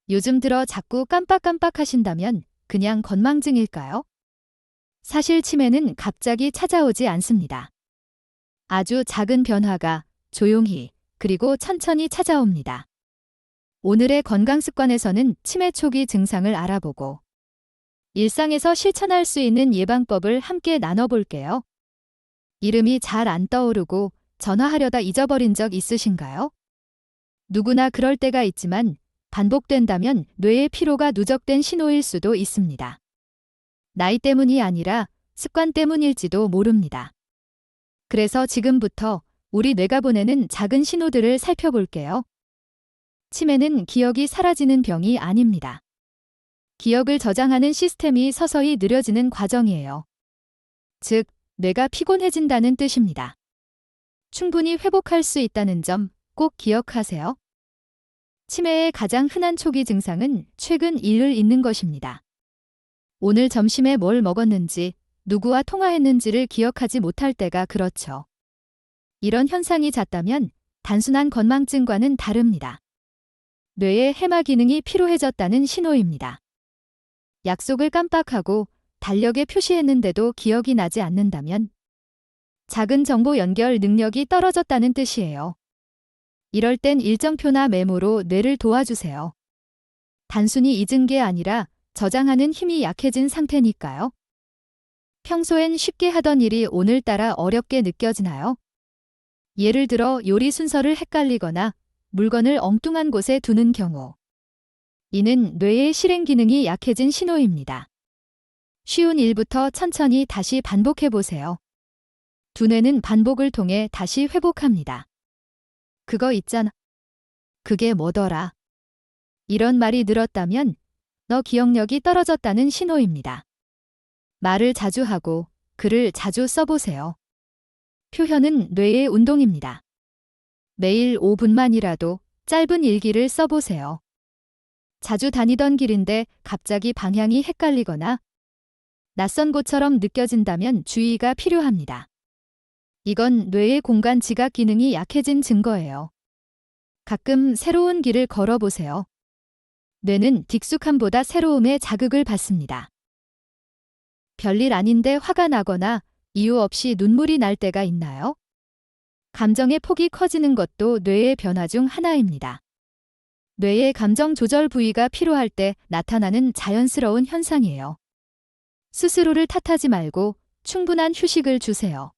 요즘 들어 자꾸 깜빡깜빡 하신다면 그냥 건망증일까요? 사실 치매는 갑자기 찾아오지 않습니다. 아주 작은 변화가 조용히 그리고 천천히 찾아옵니다. 오늘의 건강 습관에서는 치매 초기 증상을 알아보고 일상에서 실천할 수 있는 예방법을 함께 나눠볼게요. 이름이 잘 안 떠오르고 전화하려다 잊어버린 적 있으신가요? 누구나 그럴 때가 있지만 반복된다면 뇌의 피로가 누적된 신호일 수도 있습니다. 나이 때문이 아니라 습관 때문일지도 모릅니다. 그래서 지금부터 우리 뇌가 보내는 작은 신호들을 살펴볼게요. 치매는 기억이 사라지는 병이 아닙니다. 기억을 저장하는 시스템이 서서히 느려지는 과정이에요. 즉, 뇌가 피곤해진다는 뜻입니다. 충분히 회복할 수 있다는 점 꼭 기억하세요. 치매의 가장 흔한 초기 증상은 최근 일을 잊는 것입니다. 오늘 점심에 뭘 먹었는지, 누구와 통화했는지를 기억하지 못할 때가 그렇죠. 이런 현상이 잦다면 단순한 건망증과는 다릅니다. 뇌의 해마 기능이 피로해졌다는 신호입니다. 약속을 깜빡하고 달력에 표시했는데도 기억이 나지 않는다면 작은 정보 연결 능력이 떨어졌다는 뜻이에요. 이럴 땐 일정표나 메모로 뇌를 도와주세요. 단순히 잊은 게 아니라 저장하는 힘이 약해진 상태니까요. 평소엔 쉽게 하던 일이 오늘따라 어렵게 느껴지나요? 예를 들어 요리 순서를 헷갈리거나 물건을 엉뚱한 곳에 두는 경우. 이는 뇌의 실행 기능이 약해진 신호입니다. 쉬운 일부터 천천히 다시 반복해 보세요. 두뇌는 반복을 통해 다시 회복합니다. 그거 있잖아. 그게 뭐더라? 이런 말이 늘었다면 너 기억력이 떨어졌다는 신호입니다. 말을 자주 하고 글을 자주 써보세요. 표현은 뇌의 운동입니다. 매일 5분만이라도 짧은 일기를 써보세요. 자주 다니던 길인데 갑자기 방향이 헷갈리거나 낯선 곳처럼 느껴진다면 주의가 필요합니다. 이건 뇌의 공간 지각 기능이 약해진 증거예요. 가끔 새로운 길을 걸어보세요. 뇌는 익숙함보다 새로움에 자극을 받습니다. 별일 아닌데 화가 나거나 이유 없이 눈물이 날 때가 있나요? 감정의 폭이 커지는 것도 뇌의 변화 중 하나입니다. 뇌의 감정 조절 부위가 필요할 때 나타나는 자연스러운 현상이에요. 스스로를 탓하지 말고 충분한 휴식을 주세요.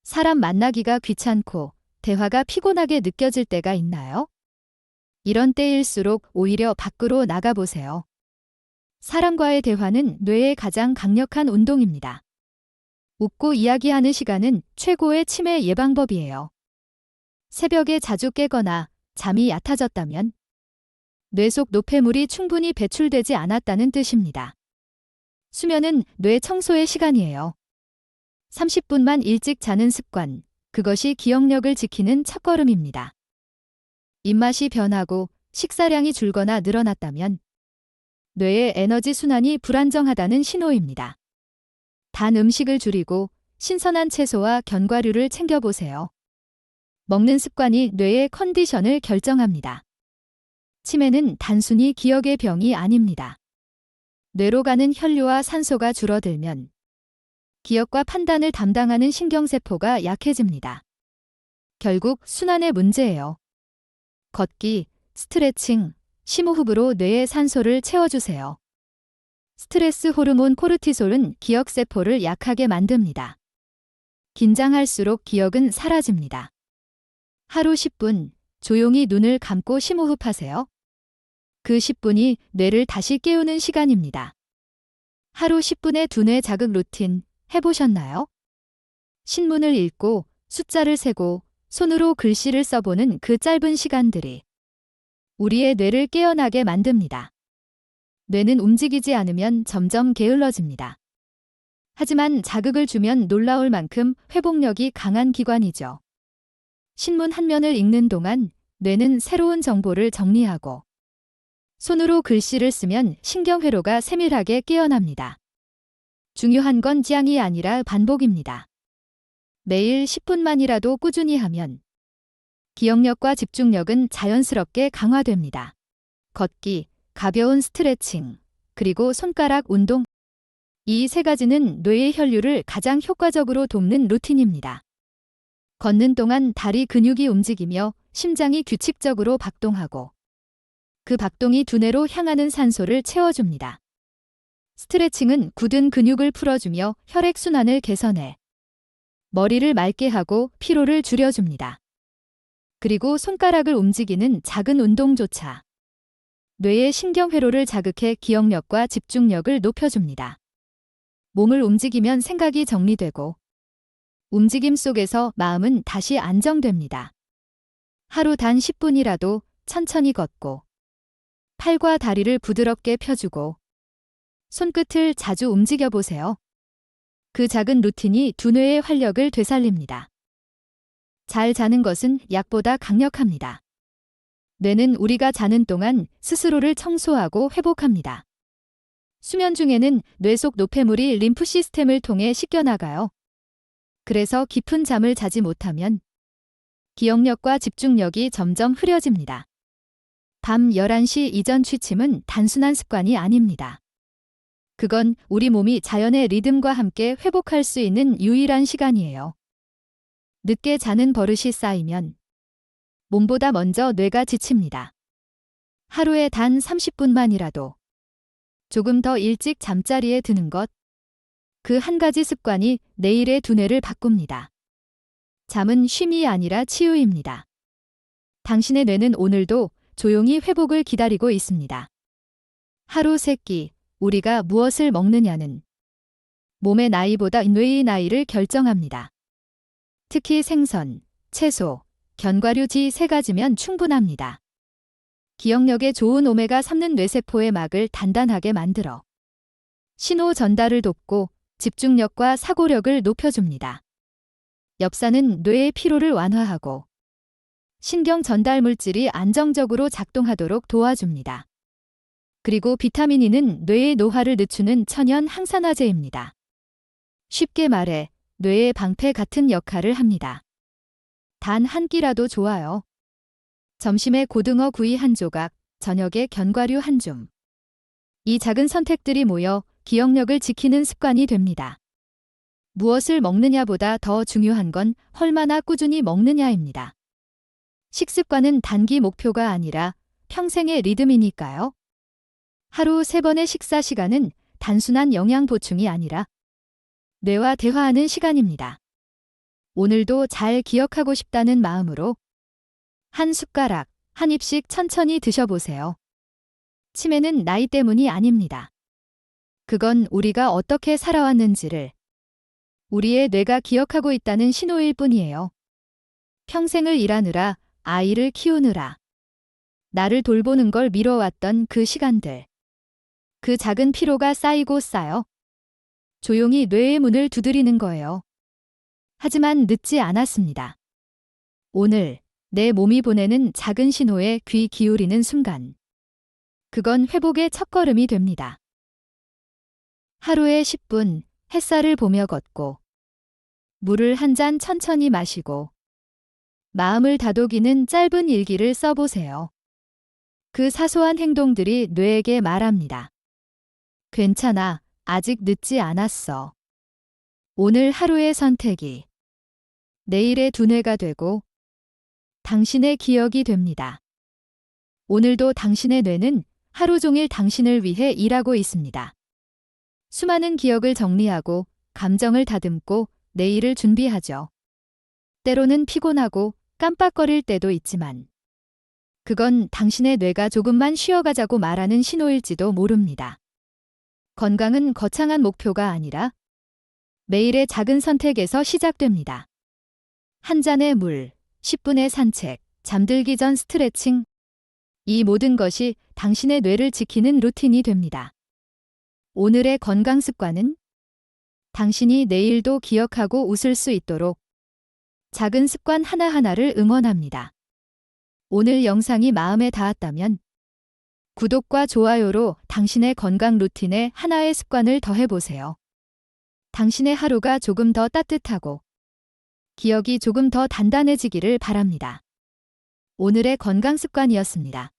사람 만나기가 귀찮고 대화가 피곤하게 느껴질 때가 있나요? 이런 때일수록 오히려 밖으로 나가보세요. 사람과의 대화는 뇌의 가장 강력한 운동입니다. 웃고 이야기하는 시간은 최고의 치매 예방법이에요. 새벽에 자주 깨거나 잠이 얕아졌다면 뇌 속 노폐물이 충분히 배출되지 않았다는 뜻입니다. 수면은 뇌 청소의 시간이에요. 30분만 일찍 자는 습관, 그것이 기억력을 지키는 첫걸음입니다. 입맛이 변하고 식사량이 줄거나 늘어났다면 뇌의 에너지 순환이 불안정하다는 신호입니다. 단 음식을 줄이고 신선한 채소와 견과류를 챙겨보세요. 먹는 습관이 뇌의 컨디션을 결정합니다. 치매는 단순히 기억의 병이 아닙니다. 뇌로 가는 혈류와 산소가 줄어들면 기억과 판단을 담당하는 신경세포가 약해집니다. 결국 순환의 문제예요. 걷기, 스트레칭, 심호흡으로 뇌에 산소를 채워주세요. 스트레스 호르몬 코르티솔은 기억세포를 약하게 만듭니다. 긴장할수록 기억은 사라집니다. 하루 10분, 조용히 눈을 감고 심호흡하세요. 그 10분이 뇌를 다시 깨우는 시간입니다. 하루 10분의 두뇌 자극 루틴 해보셨나요? 신문을 읽고 숫자를 세고 손으로 글씨를 써보는 그 짧은 시간들이 우리의 뇌를 깨어나게 만듭니다. 뇌는 움직이지 않으면 점점 게을러집니다. 하지만 자극을 주면 놀라울 만큼 회복력이 강한 기관이죠. 신문 한 면을 읽는 동안 뇌는 새로운 정보를 정리하고 손으로 글씨를 쓰면 신경회로가 세밀하게 깨어납니다. 중요한 건 지향이 아니라 반복입니다. 매일 10분만이라도 꾸준히 하면 기억력과 집중력은 자연스럽게 강화됩니다. 걷기, 가벼운 스트레칭, 그리고 손가락 운동. 이 세 가지는 뇌의 혈류를 가장 효과적으로 돕는 루틴입니다. 걷는 동안 다리 근육이 움직이며 심장이 규칙적으로 박동하고 그 박동이 두뇌로 향하는 산소를 채워줍니다. 스트레칭은 굳은 근육을 풀어주며 혈액순환을 개선해 머리를 맑게 하고 피로를 줄여줍니다. 그리고 손가락을 움직이는 작은 운동조차 뇌의 신경회로를 자극해 기억력과 집중력을 높여줍니다. 몸을 움직이면 생각이 정리되고 움직임 속에서 마음은 다시 안정됩니다. 하루 단 10분이라도 천천히 걷고 팔과 다리를 부드럽게 펴주고 손끝을 자주 움직여 보세요. 그 작은 루틴이 두뇌의 활력을 되살립니다. 잘 자는 것은 약보다 강력합니다. 뇌는 우리가 자는 동안 스스로를 청소하고 회복합니다. 수면 중에는 뇌 속 노폐물이 림프 시스템을 통해 씻겨나가요. 그래서 깊은 잠을 자지 못하면 기억력과 집중력이 점점 흐려집니다. 밤 11시 이전 취침은 단순한 습관이 아닙니다. 그건 우리 몸이 자연의 리듬과 함께 회복할 수 있는 유일한 시간이에요. 늦게 자는 버릇이 쌓이면 몸보다 먼저 뇌가 지칩니다. 하루에 단 30분만이라도 조금 더 일찍 잠자리에 드는 것, 그 한 가지 습관이 내일의 두뇌를 바꿉니다. 잠은 쉼이 아니라 치유입니다. 당신의 뇌는 오늘도 조용히 회복을 기다리고 있습니다. 하루 세 끼, 우리가 무엇을 먹느냐는 몸의 나이보다 뇌의 나이를 결정합니다. 특히 생선, 채소, 견과류지 세 가지면 충분합니다. 기억력에 좋은 오메가3는 뇌세포의 막을 단단하게 만들어 신호 전달을 돕고 집중력과 사고력을 높여줍니다. 엽산은 뇌의 피로를 완화하고 신경 전달 물질이 안정적으로 작동하도록 도와줍니다. 그리고 비타민 E는 뇌의 노화를 늦추는 천연 항산화제입니다. 쉽게 말해 뇌의 방패 같은 역할을 합니다. 단 한 끼라도 좋아요. 점심에 고등어 구이 한 조각, 저녁에 견과류 한 줌. 이 작은 선택들이 모여 기억력을 지키는 습관이 됩니다. 무엇을 먹느냐보다 더 중요한 건 얼마나 꾸준히 먹느냐입니다. 식습관은 단기 목표가 아니라 평생의 리듬이니까요. 하루 3번의 식사 시간은 단순한 영양 보충이 아니라 뇌와 대화하는 시간입니다. 오늘도 잘 기억하고 싶다는 마음으로 한 숟가락, 한 입씩 천천히 드셔보세요. 치매는 나이 때문이 아닙니다. 그건 우리가 어떻게 살아왔는지를 우리의 뇌가 기억하고 있다는 신호일 뿐이에요. 평생을 일하느라, 아이를 키우느라, 나를 돌보는 걸 미뤄왔던 그 시간들. 그 작은 피로가 쌓이고 쌓여 조용히 뇌의 문을 두드리는 거예요. 하지만 늦지 않았습니다. 오늘 내 몸이 보내는 작은 신호에 귀 기울이는 순간. 그건 회복의 첫걸음이 됩니다. 하루에 10분 햇살을 보며 걷고 물을 한 잔 천천히 마시고 마음을 다독이는 짧은 일기를 써보세요. 그 사소한 행동들이 뇌에게 말합니다. 괜찮아, 아직 늦지 않았어. 오늘 하루의 선택이 내일의 두뇌가 되고 당신의 기억이 됩니다. 오늘도 당신의 뇌는 하루 종일 당신을 위해 일하고 있습니다. 수많은 기억을 정리하고 감정을 다듬고 내일을 준비하죠. 때로는 피곤하고 깜빡거릴 때도 있지만 그건 당신의 뇌가 조금만 쉬어가자고 말하는 신호일지도 모릅니다. 건강은 거창한 목표가 아니라 매일의 작은 선택에서 시작됩니다. 한 잔의 물, 10분의 산책, 잠들기 전 스트레칭. 이 모든 것이 당신의 뇌를 지키는 루틴이 됩니다. 오늘의 건강 습관은 당신이 내일도 기억하고 웃을 수 있도록 작은 습관 하나하나를 응원합니다. 오늘 영상이 마음에 닿았다면 구독과 좋아요로 당신의 건강 루틴에 하나의 습관을 더해보세요. 당신의 하루가 조금 더 따뜻하고 기억이 조금 더 단단해지기를 바랍니다. 오늘의 건강 습관이었습니다.